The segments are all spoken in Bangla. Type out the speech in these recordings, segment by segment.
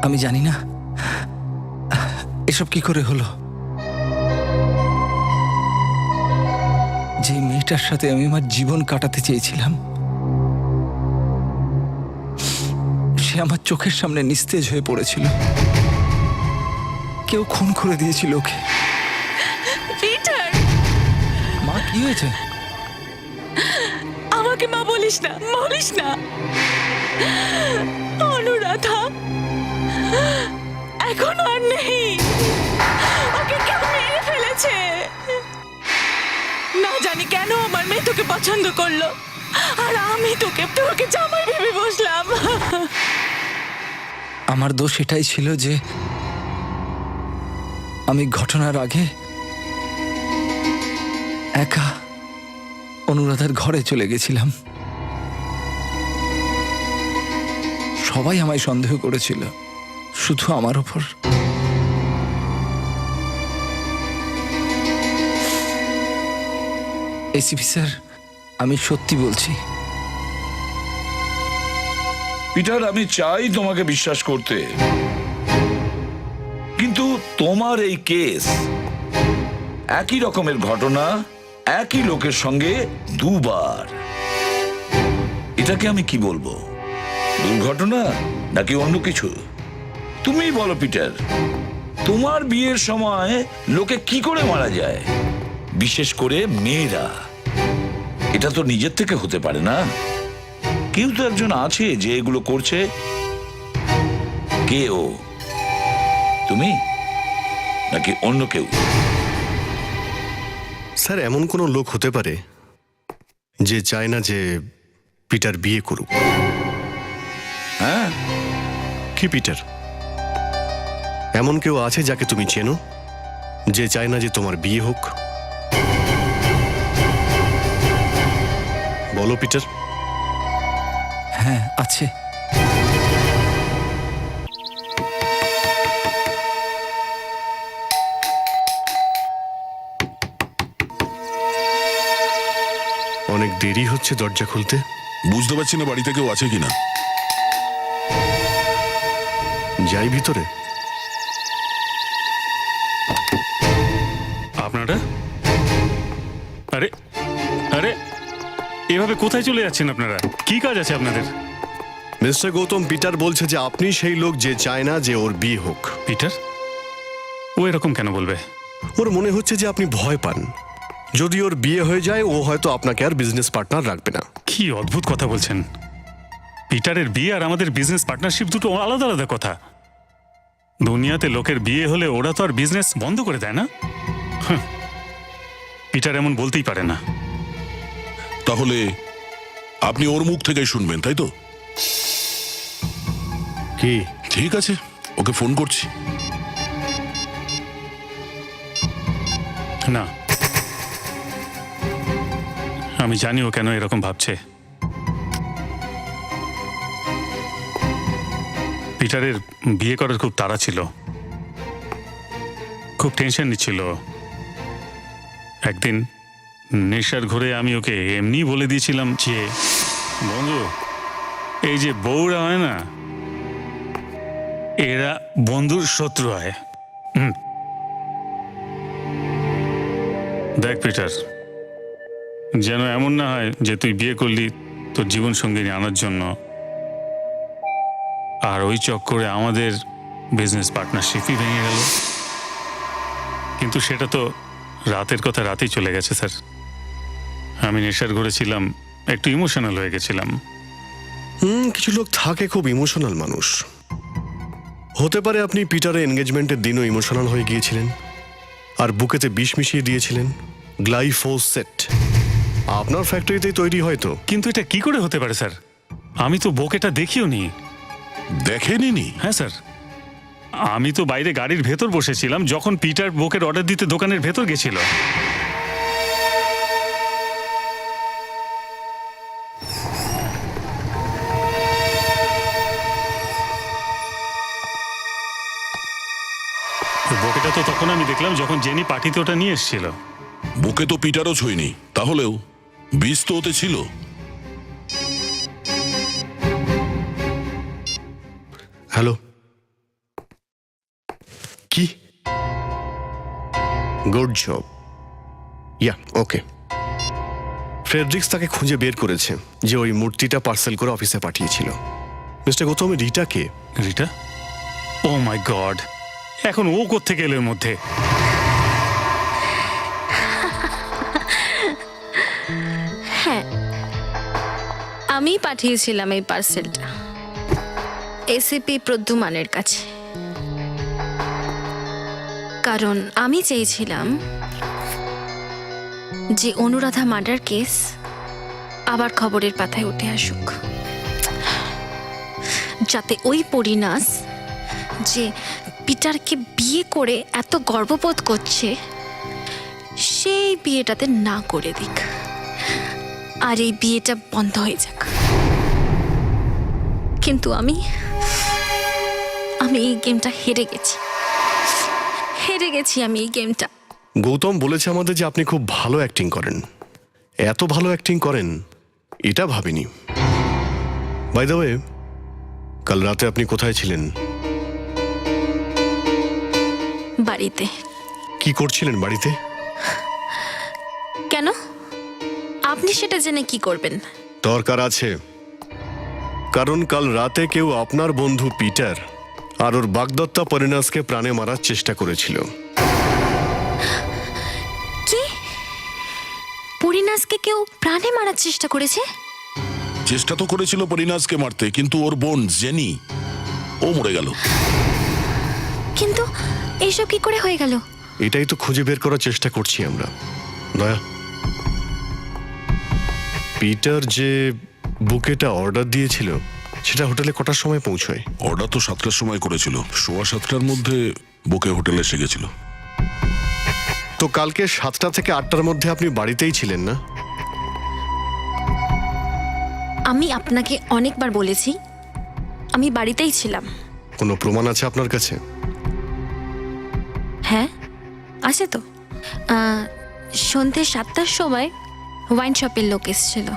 আমি জানি না এসব কি করে হলো। যে মেয়েটার সাথে আমি আমার জীবন কাটাতে চেয়েছিলাম, সে আমার চোখের সামনে নিস্তেজ হয়ে পড়েছিল। কেউ খুন করে দিয়েছিল ওকে। পিটার, মা, কি হয়েছে? আমাকে মা বলিস না, বলিস না। অনুরাধা এখন আর নেই, ওকে কেউ মেরে ফেলেছে। না জানি কেন আমার মেয়ে তোকে পছন্দ করলো, আর আমি তোকে জামাই ভেবে বসলাম। আমার দোষ এটাই ছিল যে আমি ঘটনার আগে একা অনুরাধার ঘরে চলে গেছিলাম। সবাই আমায় সন্দেহ করেছিল, শুধু আমার ওপর। এসিপি স্যার, আমি সত্যি বলছি। পিটার, আমি চাই তোমাকে বিশ্বাস করতে, কিন্তু তোমার এই কেস, একই রকমের ঘটনা একই লোকের সঙ্গে দুবার, এটাকে আমি কি বলবো? দুর্ঘটনা নাকি অন্য কিছু? তুমি বলো পিটার, তোমার বিয়ের সময় লোকে কি করে মারা যায়, বিশেষ করে মেয়েরা? এটা তো নিজের থেকে হতে পারে না। কেউ তো একজন আছে যে এগুলো করছে। কে ও? তুমি নাকি অন্য কেউ? স্যার, এমন কোনো লোক হতে পারে যে চায় না যে পিটার বিয়ে করুক। হ্যাঁ, কি পিটার, এমন কেউ আছে যাকে তুমি চেনো যে চায় না যে তোমার বিয়ে হোক? বলো পিটার। হ্যাঁ, আছে। অনেক দেরি হচ্ছে দরজা খুলতে। বুঝতে পারছি না বাড়িতে কেউ আছে কিনা। যাই ভিতরে। আপনারা? আরে আরে, এভাবে কোথায় চলে যাচ্ছেন আপনারা? কি কাজ আছে আপনাদের? মিস্টার গৌতম, পিটার বলছে যে আপনি সেই লোক যে চায় না যে ওর বিয়ে হোক। পিটার? ও এরকম কেন বলবে? ওর মনে হচ্ছে যে আপনি ভয় পান, যদি ওর বিয়ে হয়ে যায় ও হয়তো আপনাকে আর বিজনেস পার্টনার রাখবে না। কি অদ্ভুত কথা বলছেন। পিটারের বিয়ে আর আমাদের বিজনেস পার্টনারশিপ দুটো আলাদা আলাদা কথা। দুনিয়াতে লোকের বিয়ে হলে ওরা তো আর বিজনেস বন্ধ করে দেয় না। পিটার এমন বলতেই পারে না। তাহলে আপনি ওর মুখ থেকেই শুনবেন, তাই তো? কি? ঠিক আছে, ওকে ফোন করছি। না, আমি জানি ও কেন এরকম ভাবছে। পিটারের বিয়ে করার খুব তাড়া ছিল, খুব টেনশন নিচ্ছিল। একদিন নেশার ঘরে আমি ওকে এমনি বলে দিয়েছিলাম যে, বন্ধু, এই যে বউরা হয় না, এরা বন্ধুর শত্রু হয়। দেখ পিটার, যেন এমন না হয় যে তুই বিয়ে করলি তোর জীবন সঙ্গিনী আনার জন্য, আর ওই চক্করে আমাদের বিজনেস পার্টনারশিপই ভেঙে গেল। কিন্তু সেটা তো রাতের কথা রাতেই চলে গেছে স্যার। আমি নেশার ঘরে ছিলাম, একটু ইমোশনাল হয়ে গেছিলাম। কিছু লোক থাকে খুব ইমোশনাল মানুষ। হতে পারে আপনি পিটারের এনগেজমেন্টের দিনও ইমোশনাল হয়ে গিয়েছিলেন, আর বুকেতে বিষ মিশিয়ে দিয়েছিলেন, গ্লাইফোসেট। আপনার ফ্যাক্টরিতেই তৈরি হয়তো। কিন্তু এটা কি করে হতে পারে স্যার? আমি তো বোকেটা দেখিও নি। দেখেনি? হ্যাঁ স্যার, আমি তো বাইরে গাড়ির ভেতর বসেছিলাম যখন পিটার বোকের অর্ডার দিতে দোকানের ভেতর গেছিল। বোকেটা তো তখন আমি দেখলাম যখন জেনি পার্টিতে ওটা নিয়ে এসেছিল। বুকে তো পিটারও ছুঁয়নি, তাহলেও বিষ তো ওতে ছিল। Hello, good job. Yeah, okay. Fredericks তাকে খুঁজে বের করেছে যে ওই মূর্তিটা পার্সেল করে অফিসে পাঠিয়েছিল। মিস্টার গৌতম, রিটাকে রিটা? ও মাই গড, এখন ও কোত্থেকে এলো এর মধ্যে? হ্যাঁ, আমি পাঠিয়েছিলাম এই পার্সেলটা এসিপি প্রদ্যুমানের কাছে, কারণ আমি চেয়েছিলাম যে অনুরাধা মার্ডার কেস আবার খবরের পাতায় উঠে আসুক, যাতে ওই পরিণাস যে পিটারকে বিয়ে করে এত গর্ববোধ করছে সেই বিয়েটাতে না করে দিক, আর এই বিয়েটা বন্ধ হয়ে যাক। কিন্তু আমি এই গেমটা হেরে গেছি আমি এই গেমটা। গৌতম বলেছে আমাদের যে আপনি খুব ভালো অ্যাক্টিং করেন। এত ভালো অ্যাক্টিং করেন এটা ভাবিনি। বাই দ্য ওয়ে, কাল রাতে আপনি কোথায় ছিলেন? বাড়িতে। কি করছিলেন বাড়িতে? কেন? আপনি সেটা জেনে কি করবেন? দরকার আছে, কারণ কাল রাতে কেউ আপনার বন্ধু পিটার আর ওর বাগদত্তা পরিণাসকে প্রাণে মারার চেষ্টা করেছিল। কি? পরিণাসকে কেউ প্রাণে মারার চেষ্টা করেছে? চেষ্টা তো করেছিল পরিণাসকে মারতে, কিন্তু ওর বোন জেনি ও মরে গেল। কিন্তু এইসব কি করে হয়ে গেল? এটাই তো খুঁজে বের করার চেষ্টা করছি আমরা। দয়া, পিটার যে বুকেটা অর্ডার দিয়েছিল সেটা হোটেলে কটার সময় পৌঁছয়? অর্ডার তো 7টার সময় করেছিল, 7:15 মধ্যে বুকে হোটেলে এসে গেছিল। তো কালকে 7টা থেকে 8টার মধ্যে আপনি বাড়িতেই ছিলেন না? আমি আপনাকে অনেকবার বলেছি আমি বাড়িতেই ছিলাম। কোনো প্রমাণ আছে আপনার কাছে? হ্যাঁ, আছে তো। সন্ধ্যে 7টার সময় ওয়াইন শপের লোক এসেছিল,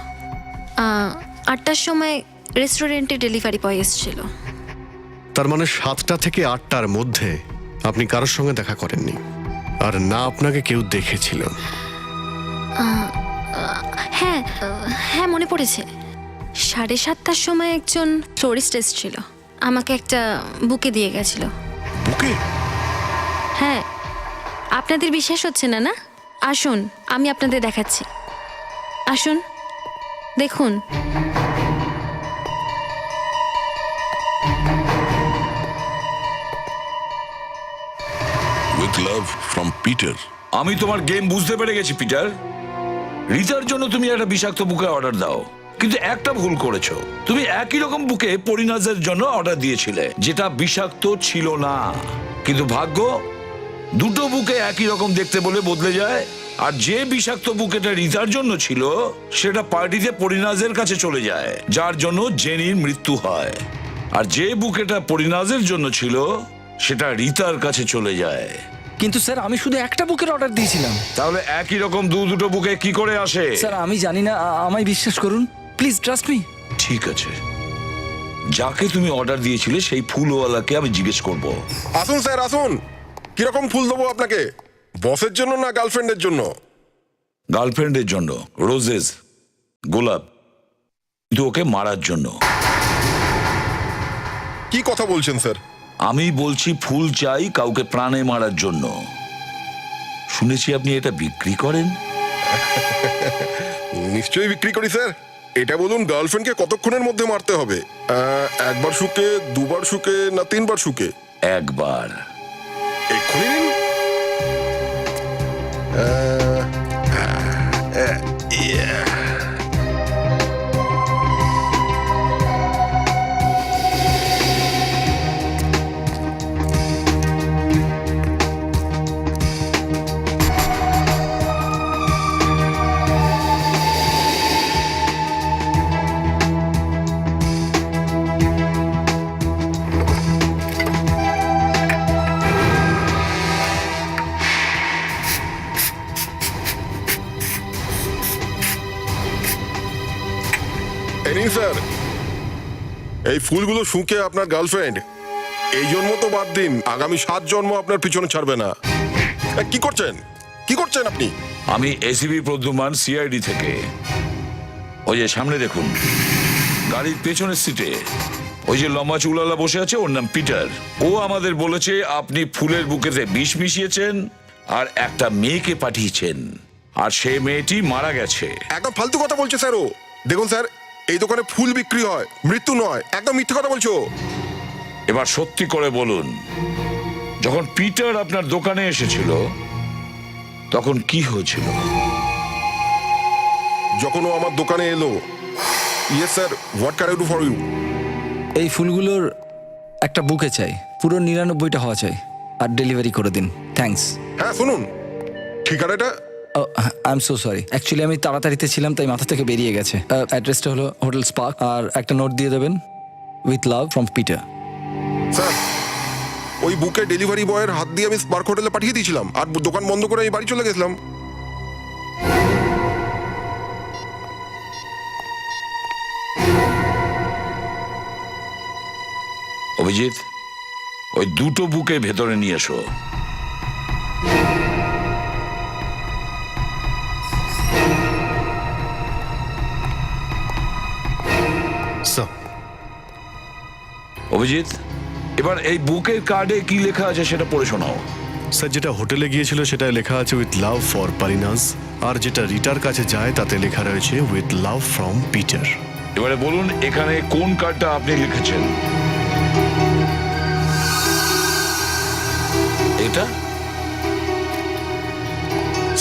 8টার সময় রেস্টুরেন্টে ডেলিভারি বয় এসেছিল। তার মানে 7টা থেকে 8টার মধ্যে আপনি কারোর সঙ্গে দেখা করেননি, আর না আপনাকে কেউ দেখেছিল? হ্যাঁ, হ্যাঁ, মনে পড়েছে। 7:30টার সময় একজন ফ্লোরিস্ট এসেছিল, আমাকে একটা বুকে দিয়ে গেছিল। বুকে? হ্যাঁ, আপনাদের বিশ্বাস হচ্ছে না? না, আসুন আমি আপনাদের দেখাচ্ছি। আসুন, দেখুন। With love from Peter. আমি তোমার গেম বুঝতে পেরে গেছি পিটার। রিতার জন্য তুমি একটা বিষাক্ত বুকে অর্ডার দাও, কিন্তু একটা ভুল করেছো। তুমি একই রকম বুকে পরিণাসের জন্য অর্ডার দিয়েছিলে, যেটা বিষাক্ত ছিল না। কিন্তু ভাগ্য, দুটো বুকে একই রকম দেখতে বলে বদলে যায়। আর যে বিষাক্ত বুকেটা রিতার জন্য ছিল সেটা পার্টিতে পরিণাসের কাছে চলে যায়, যার জন্য জেনির মৃত্যু হয়। আর যে বুকেটা পরিণাসের জন্য ছিল সেটা রিতার কাছে চলে যায়। কিন্তু স্যার, আমি শুধু একটা বুকের অর্ডার দিয়েছিলাম। তাহলে একই রকম দুটো বুকে কি করে আসে? স্যার, আমি জানি না, আমায় বিশ্বাস করুন প্লিজ, ট্রাস্ট মি। ঠিক আছে, যাকে তুমি অর্ডার দিয়েছিলে সেই ফুলওয়ালাকে আমি জিজ্ঞেস করব। আসুন স্যার, আসুন। কিরকম ফুল দেবো আপনাকে? বসের জন্য না গার্লফ্রেন্ডের জন্য? গার্লফ্রেন্ডের জন্য রোজেস, গোলাপ, কিন্তু ওকে মারার জন্য। কি কথা বলছেন স্যার? আমি বলছি ফুল চাই কাউকে প্রাণে মারার জন্য। শুনেছি আপনি এটা বিক্রি করেন। নিশ্চয়ই বিক্রি করি স্যার। এটা বলুন, গার্লফ্রেন্ডকে কতক্ষণের মধ্যে মারতে হবে? একবার শুকে, দুবার শুকে, না 3বার শুকে? একবার। এক্ষুনি নিন। এই নিন স্যার, এই ফুলগুলো শুঁকে আপনার গার্লফ্রেন্ড এই জন্ম তো বাদ দিন, আগামী 7 জন্ম আপনার পিছনে ছাড়বে না। কি করছেন? কি করছেন আপনি? আমি এসিবি প্রদ্যুমান, সিআইডি থেকে। ওই যে সামনে দেখুন, গাড়ির পেছনের সিটে ওই যে লম্বা চুলালা বসে আছে, ওর নাম পিটার। ও আমাদের বলেছে আপনি ফুলের বুকেতে বিষ মিশিয়েছেন আর একটা মেয়েকে পাঠিয়েছেন, আর সেই মেয়েটি মারা গেছে। একদম ফালতু কথা বলছে স্যার ও। দেখুন স্যার, এই দোকানে ফুল বিক্রি হয়, মৃত্যু নয়। একদম মিথ্যে কথা বলছো। এবার সত্যি করে বলুন, যখন পিটার আপনার দোকানে এসেছিল তখন কি হয়েছিল? যখন ও আমার দোকানে এলো, yes sir, what can I do for you? এই ফুলগুলোর একটা বুকে চাই, পুরো 99টা হওয়া চাই, আর ডেলিভারি করে দিন। থ্যাঙ্কস। হ্যাঁ শুনুন, ঠিকানাটা I am so sorry, actually আমি তাড়াতাড়িতে ছিলাম তাই মাথা থেকে বেরিয়ে গেছে। অ্যাড্রেসটা হলো হোটেল স্পার্ক, আর একটা নোট দিয়ে দেবেন, with love from Peter. Sir, ওই বুকে ডেলিভারি বয়ের হাত দিয়ে আমি স্পার্ক হোটেলে পাঠিয়ে দিয়েছিলাম, আর দোকান বন্ধ করে আমি বাড়ি চলে গেছিলাম। অভিজিৎ, ওই দুটো বুকে ভেতরে নিয়ে এসো। স্যার, অভিজিৎ, এবার এই বুকের কার্ডে কি লেখা আছে সেটা পড়ে শোনাও। স্যার, যেটা হোটেলে গিয়েছিল সেটা লেখা আছে উইথ লাভ ফর পারিনাজ, আর যেটা রিটার কাছে যায় তাতে লেখা রয়েছে উইথ লাভ ফ্রম পিটার। এবারে বলুন, এখানে কোন কার্ডটা আপনি লিখেছেন? এটা?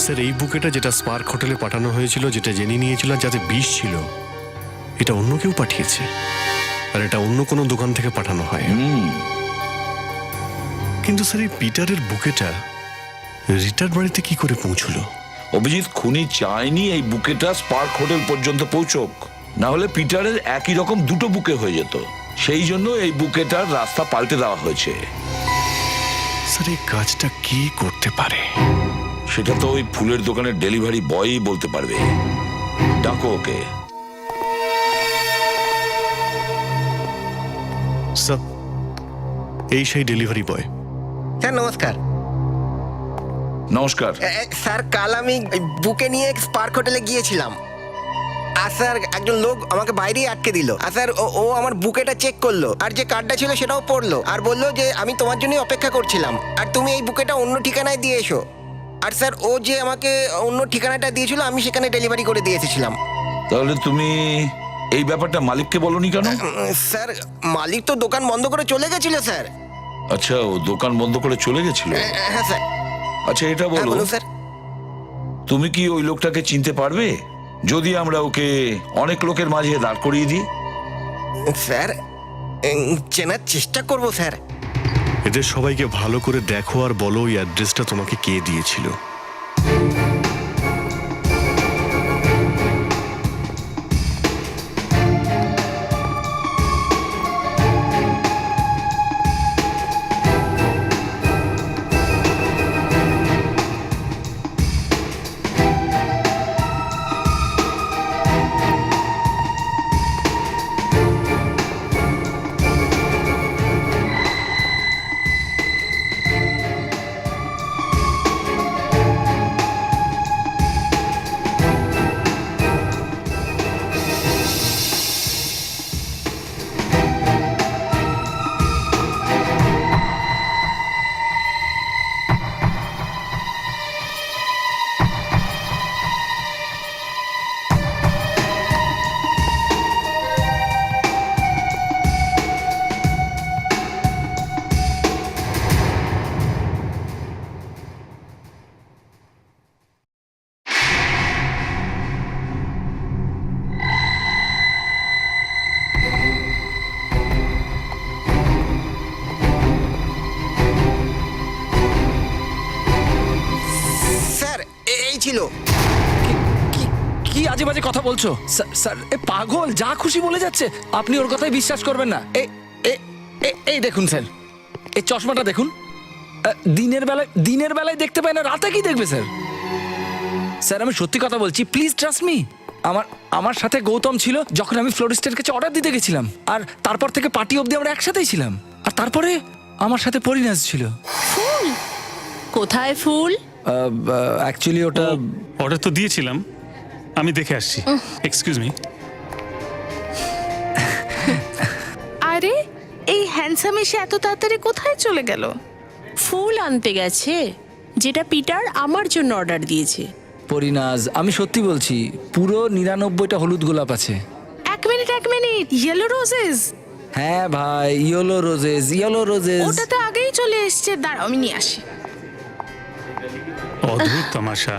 স্যার, এই বুকেটা যেটা স্পার্ক হোটেলে পাঠানো হয়েছিল, যেটা জেনে নিয়েছিল যাতে বিষ ছিল, এটা অন্য কেউ পাঠিয়েছে, আর এটা অন্য কোনো দোকান থেকে পাঠানো হয়। কিন্তু স্যার, এই পিটারের বুকেটা রিটার বাড়িতে কি করে পৌঁছলো? অভিজিৎ, খুনি চায়নি এই বুকেটা স্পার্ক হোটেল পর্যন্ত পৌঁছক, না হলে পিটারের একই রকম দুটো বুকে হয়ে যেত। সেই জন্য এই বুকেটার রাস্তা পাল্টে দেওয়া হয়েছে। স্যার, এই কাজটা কি করতে পারে? সেটা তো ওই ফুলের দোকানের ডেলিভারি বয়ই বলতে পারবে। ডাকো ওকে। স্যার, এই সেই ডেলিভারি বয়। স্যার নমস্কার। নমস্কার। স্যার, কাল আমি বুকে নিয়ে স্পার্ক হোটেলে গিয়েছিলাম, আর স্যার একজন লোক আমাকে বাইরেই আটকে দিল। আর স্যার ও আমার বুকেটা চেক করলো, আর যে কার্ডটা ছিল সেটাও পড়লো, আর বললো যে আমি তোমার জন্যই অপেক্ষা করছিলাম, আর তুমি এই বুকেটা অন্য ঠিকানায় দিয়ে এসো। আর স্যার, ও যে আমাকে অন্য ঠিকানাটা দিয়েছিল আমি সেখানে ডেলিভারি করে দিয়ে এসেছিলাম। তাহলে তুমি এই ব্যাপারটা মালিককে বলনি কেন? স্যার, মালিক তো দোকান বন্ধ করে চলে গেছিল স্যার। আচ্ছা, ও দোকান বন্ধ করে চলে গেছিল। হ্যাঁ স্যার। আচ্ছা, এটা হ্যাঁ, বলো, বলুন স্যার। তুমি কি ওই লোকটাকে চিনতে পারবে যদি আমরা ওকে অনেক লোকের মাঝে দাঁড় করিয়ে দিই? স্যার, চেনার চেষ্টা করবো স্যার। এদের সবাইকে ভালো করে দেখো আর বলো ওই অ্যাড্রেসটা তোমাকে কে দিয়েছিল। স্যার, এই ছিল। কি আজে বাজে কথা বলছো স্যার? এ পাগল, যা খুশি বলে যাচ্ছে। আপনি ওর কথাই বিশ্বাস করবেন না। এই দেখুন স্যার, এই চশমাটা দেখুন। দিনের বেলায় দেখতে পায় না, রাতে কি দেখবে স্যার? স্যার, আমি সত্যি কথা বলছি, প্লিজ ট্রাস্ট মি। আমার সাথে গৌতম ছিল যখন আমি ফ্লোরিস্টের কাছে অর্ডার দিতে গেছিলাম, আর তারপর থেকে পার্টি অবধি আমরা একসাথেই ছিলাম, আর তারপরে আমার সাথে পরিণাস ছিল। ফুল কোথায়? ফুল অ্যাকচুয়ালি ওটা অর্ডার তো দিয়েছিলাম, আমি দেখে আসছি। Excuse me. আরে এই হ্যান্ডসাম এসে এত তাড়াতাড়ি কোথায় চলে গেল? ফুল আনতে গেছে, যেটা পিটার আমার জন্য অর্ডার দিয়েছে। পরিনাজ, আমি সত্যি বলছি, পুরো 99টা হলুদ গোলাপ আছে। এক মিনিট ইয়েলো রোজেস? হ্যাঁ ভাই, ইয়েলো রোজেস, ইয়েলো রোজেস। ওটা তো আগেই চলে এসছে, দাঁড়াও আমি নিয়ে আসি। অদ্ভুত তামাশা,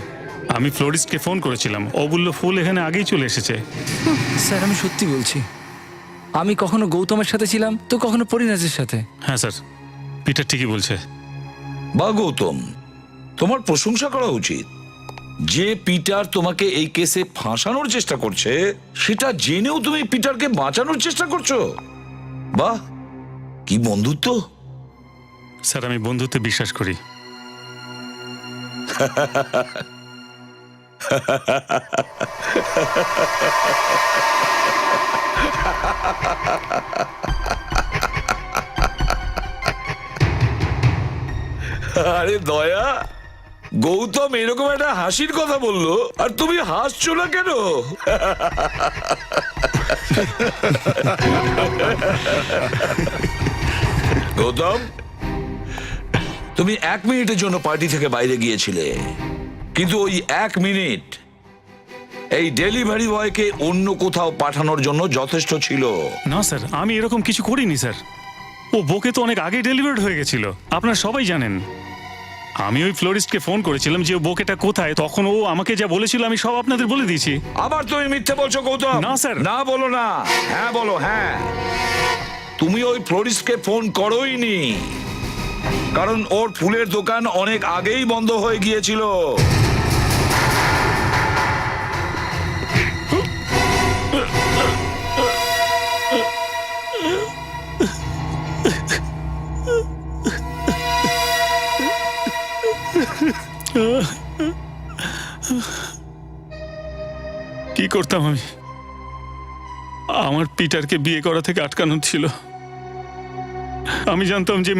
আমি ফ্লোরিস্টকে ফোন করেছিলাম, ও বলল ফুল এখানে আগেই চলে এসেছে। স্যার আমি সত্যি বলছি, আমি কখনো গৌতমের সাথে ছিলাম তো কখনো পরিনাজের সাথে। হ্যাঁ স্যার, পিটার ঠিকই বলছে। বা গৌতম, তোমার প্রশংসা করা উচিত। যে পিটার তোমাকে এই কেসে ফাঁসানোর চেষ্টা করছে, সেটা জেনেও তুমি পিটারকে বাঁচানোর চেষ্টা করছো। বাহ, কি বন্ধুত্ব! স্যার আমি বন্ধুত্বে বিশ্বাস করি। আরে দয়া, গৌতম এরকম একটা হাসির কথা বললো আর তুমি হাসছো না কেন? গৌতম, তুমি 1 মিনিটের জন্য পার্টি থেকে বাইরে গিয়েছিলে, কিন্তু ওই 1 মিনিট এই ডেলিভারি বয়কে অন্য কোথাও পাঠানোর জন্য যথেষ্ট ছিল। না স্যার, আমি এরকম কিছু করিনি স্যার। ও বোকে তো অনেক আগে ডেলিভার্ড হয়ে গেছিল, আপনারা সবাই জানেন। আমি ওই ফ্লোরিস্টকে ফোন করেছিলাম যে ও বোকেটা কোথায়, তখন ও আমাকে যা বলেছিল আমি সব আপনাদের বলে দিয়েছি। আবার তুমি মিথ্যে বলছো গৌতম। না, স্যার। না বলো না, হ্যাঁ বলো। হ্যাঁ, তুমি ওই ফ্লোরিস্টকে ফোন করোইনি, কারণ ওর ফুলের দোকান অনেক আগেই বন্ধ হয়ে গিয়েছিল। কি করতাম আমি? আমার পিটারকে বিয়ে করা থেকে আটকানো ছিল। আমি জানতাম যে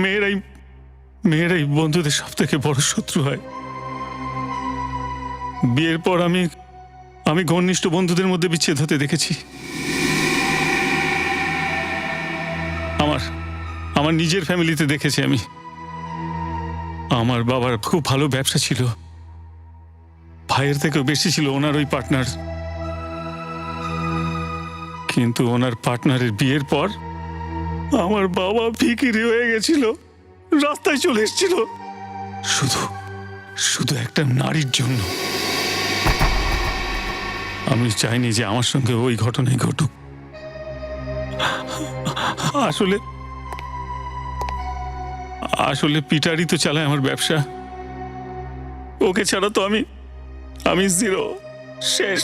মেয়েরাই বন্ধুদের সব থেকে বড় শত্রু হয়। বিয়ের পর আমি ঘনিষ্ঠ বন্ধুদের মধ্যে বিচ্ছেদ হতে দেখেছি। আমার নিজের ফ্যামিলিতে দেখেছি আমি। আমার বাবার খুব ভালো ব্যবসা ছিল, ভাইয়ের থেকেও বেশি ছিল ওনার ওই পার্টনার। কিন্তু ওনার পার্টনারের বিয়ের পর আমার বাবা ভিখিরি হয়ে গেছিল, রাস্তায় চলে এসেছিল শুধু একটা নারীর জন্য। আমি চাইনি যে আমার সঙ্গে ওই ঘটনাই ঘটুক। আসলে পিটারই তো চালায় আমার ব্যবসা। ওকে ছাড়া তো আমি জিরো, শেষ,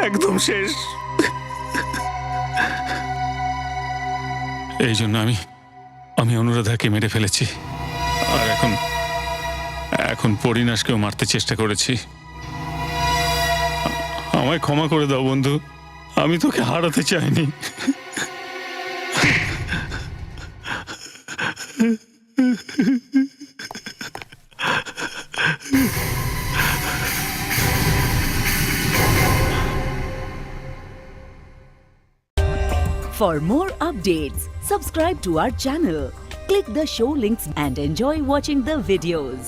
একদম শেষ। এই জন্য আমি অনুরাধাকে মেরে ফেলেছি, আর এখন পরিনাশকেও মারতে চেষ্টা করেছি। আমায় ক্ষমা করে দাও বন্ধু, আমি তোকে হারাতে চাইনি। For more updates, subscribe to our channel, click the show links and enjoy watching the videos.